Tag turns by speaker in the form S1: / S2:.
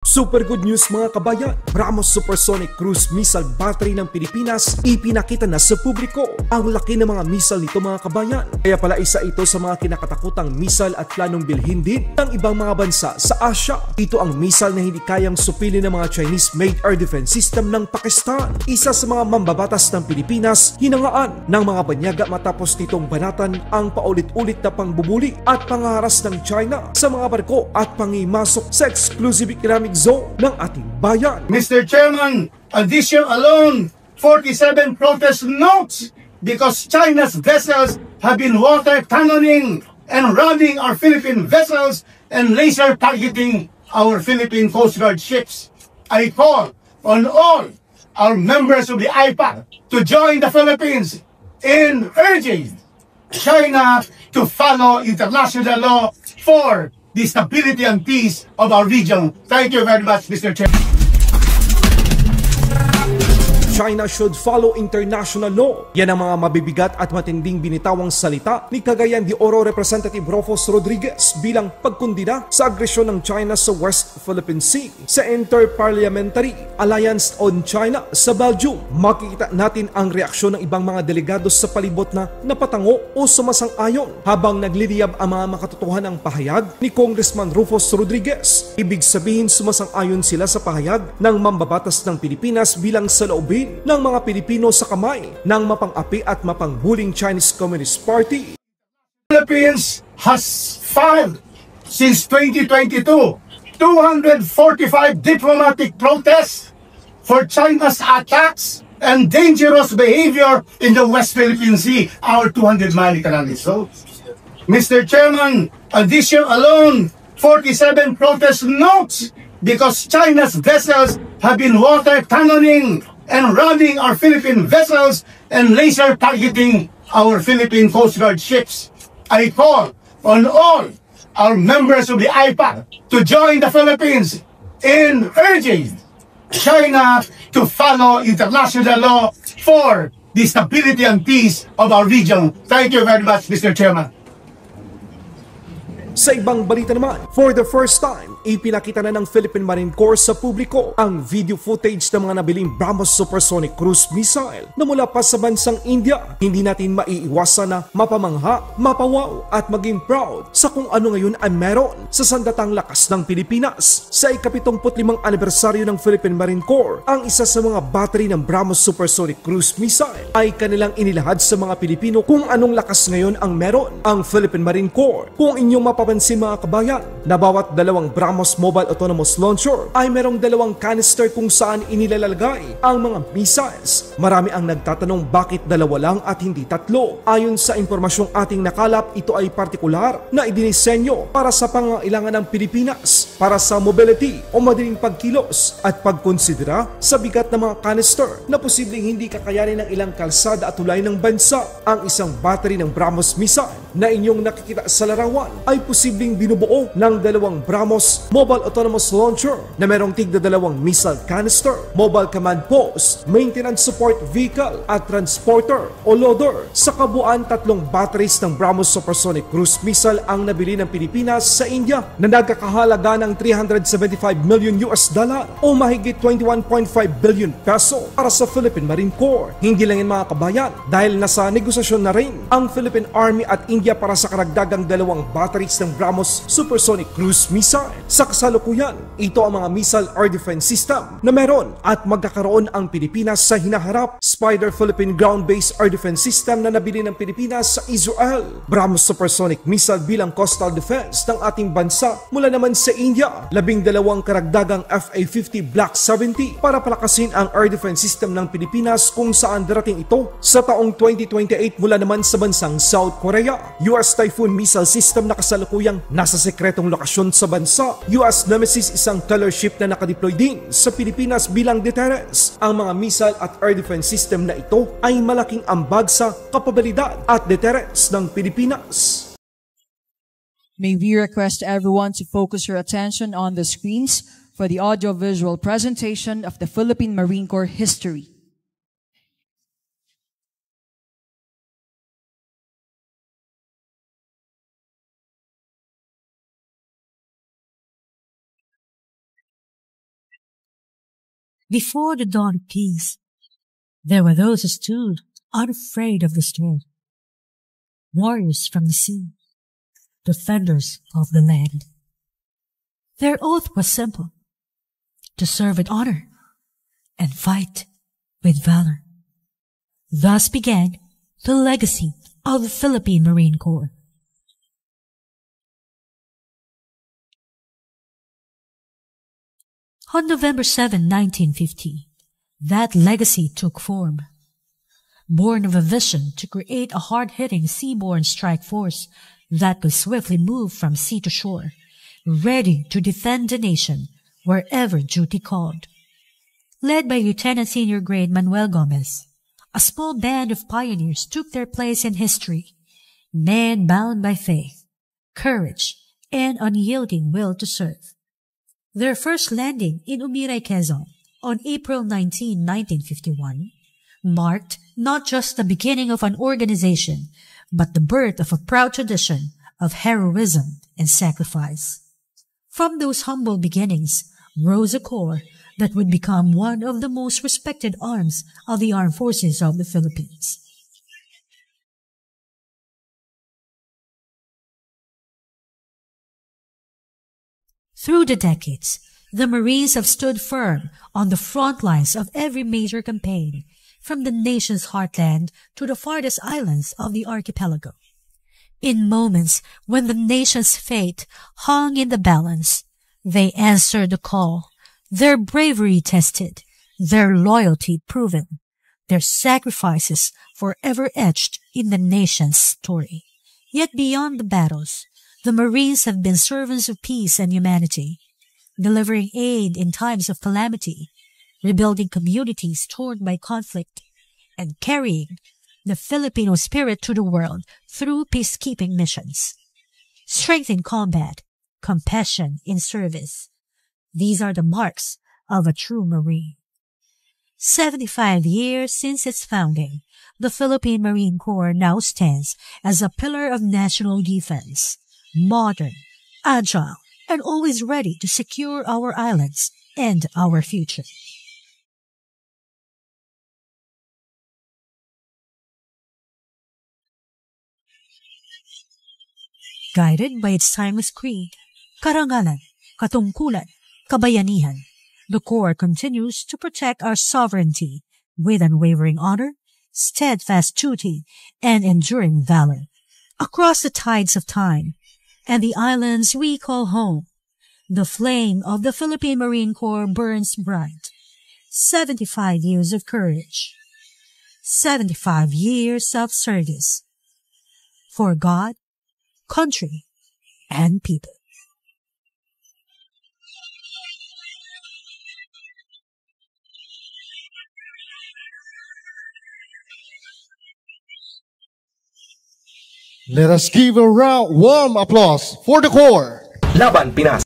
S1: Super good news mga kabayan! BrahMos Supersonic Cruise Missile Battery ng Pilipinas ipinakita na sa publiko. Ang laki ng mga missile nito mga kabayan. Kaya pala isa ito sa mga kinakatakutang missile at planong bilhin din ng ibang mga bansa sa Asia. Ito ang missile na hindi kayang supilin ng mga Chinese-made air defense system ng Pakistan. Isa sa mga mambabatas ng Pilipinas, hinangaan ng mga banyaga matapos nitong banatan ang paulit-ulit na pangbubuli at pangaharas ng China sa mga barko at pangimasok sa exclusive economic zone ng ating bayan.
S2: Mr. Chairman, this year alone, 47 protest notes because China's vessels have been water cannoning and ramming our Philippine vessels and laser targeting our Philippine Coast Guard ships. I call on all our members of the IPAC to join the Philippines in urging China to follow international law for the stability and peace of our region. Thank you very much, Mr. Chair.
S1: China should follow international law. Yan ang mga mabibigat at matinding binitawang salita ni Cagayan de Oro Representative Rufus Rodriguez bilang pagkundina sa agresyon ng China sa West Philippine Sea sa Inter-Parliamentary Alliance on China sa Belgium. Makikita natin ang reaksyon ng ibang mga delegado sa palibot na napatango o sumasang-ayon habang nagliliyab ang mga makatotohanang pahayag ni Congressman Rufus Rodriguez. Ibig sabihin sumasang-ayon sila sa pahayag ng mambabatas ng Pilipinas bilang saloobin ng mga Pilipino sa kamay ng mapang-api at mapanghuling Chinese Communist Party.
S2: Philippines has filed since 2022 245 diplomatic protests for China's attacks and dangerous behavior in the West Philippine Sea, our 200-mile canal. So, Mr. Chairman, this year alone, 47 protest notes because China's vessels have been water cannoning and ramming our Philippine vessels and laser targeting our Philippine Coast Guard ships. I call on all our members of the IPAC to join the Philippines in urging China to follow international law for the stability and peace of our region. Thank you very much, Mr. Chairman.
S1: Sa ibang balita naman, for the first time, ipinakita na ng Philippine Marine Corps sa publiko ang video footage ng mga nabiling BrahMos Supersonic Cruise Missile na mula pa sa bansang India. Hindi natin maiiwasan na mapamangha, mapawaw at maging proud sa kung ano ngayon ay meron sa sandatang lakas ng Pilipinas. Sa ika-75 anibersaryo ng Philippine Marine Corps, ang isa sa mga battery ng BrahMos Supersonic Cruise Missile ay kanilang inilahad sa mga Pilipino kung anong lakas ngayon ang meron ang Philippine Marine Corps. Kung inyong mapapansin mga kabayan, na bawat dalawang BrahMos Mobile Autonomous Launcher ay merong dalawang canister kung saan inilalagay ang mga missiles. Marami ang nagtatanong bakit dalawa lang at hindi tatlo. Ayon sa impormasyong ating nakalap, ito ay partikular na idinisenyo para sa pangangailangan ng Pilipinas para sa mobility o madaling pagkilos at pagkonsidera sa bigat ng mga canister na posibleng hindi kakayanin ng ilang kalsada at tulay ng bansa. Ang isang battery ng BrahMos missile na inyong nakikita sa larawan ay posibleng binubuo ng dalawang BrahMos Mobile Autonomous Launcher na merong tigda dalawang missile canister, mobile command post, maintenance support vehicle at transporter o loader. Sa kabuuan, 3 batteries ng BrahMos Supersonic Cruise Missile ang nabili ng Pilipinas sa India na nagkakahalaga ng $375 million o mahigit 21.5 billion peso para sa Philippine Marine Corps. Hindi lang yan mga kabayan dahil nasa negosasyon na rin ang Philippine Army at India para sa karagdagang 2 batteries ng BrahMos Supersonic Cruise Missile. Sa kasalukuyan, ito ang mga missile air defense system na meron at magkakaroon ang Pilipinas sa hinaharap. Spider Philippine Ground-Based Air Defense System na nabili ng Pilipinas sa Israel. BrahMos Supersonic Missile bilang coastal defense ng ating bansa mula naman sa India. 12 karagdagang FA-50 Block 70 para palakasin ang air defense system ng Pilipinas kung saan darating ito sa taong 2028 mula naman sa bansang South Korea. US Typhoon missile system na kasalukuyang nasa sekretong lokasyon sa bansa. US Nemesis, isang color ship na nakadeploy din sa Pilipinas bilang deterrence. Ang mga missile at air defense system na ito ay malaking ambag sa kapabilidad at deterrence ng Pilipinas.
S3: May we request everyone to focus your attention on the screens for the audio-visual presentation of the Philippine Marine Corps history.
S4: Before the dawn of peace, there were those who stood unafraid of the storm, warriors from the sea, defenders of the land. Their oath was simple: to serve with honor and fight with valor. Thus began the legacy of the Philippine Marine Corps. On November 7, 1950, that legacy took form. Born of a vision to create a hard-hitting seaborne strike force that could swiftly move from sea to shore, ready to defend the nation wherever duty called. Led by Lieutenant Senior Grade Manuel Gomez, a small band of pioneers took their place in history, men bound by faith, courage, and unyielding will to serve. Their first landing in Umiray, Quezon on April 19, 1951, marked not just the beginning of an organization, but the birth of a proud tradition of heroism and sacrifice. From those humble beginnings rose a corps that would become one of the most respected arms of the armed forces of the Philippines. Through the decades, the Marines have stood firm on the front lines of every major campaign, from the nation's heartland to the farthest islands of the archipelago. In moments when the nation's fate hung in the balance, they answered the call, their bravery tested, their loyalty proven, their sacrifices forever etched in the nation's story. Yet beyond the battles, the Marines have been servants of peace and humanity, delivering aid in times of calamity, rebuilding communities torn by conflict, and carrying the Filipino spirit to the world through peacekeeping missions. Strength in combat, compassion in service. These are the marks of a true Marine. 75 years since its founding, the Philippine Marine Corps now stands as a pillar of national defense, modern, agile, and always ready to secure our islands and our future. Guided by its timeless creed, karangalan, katungkulan, kabayanihan, the Corps continues to protect our sovereignty with unwavering honor, steadfast duty, and enduring valor. Across the tides of time and the islands we call home, the flame of the Philippine Marine Corps burns bright. 75 years of courage, 75 years of service for God, country, and people.
S5: Let us give a warm applause for the Corps.
S1: Laban Pinas.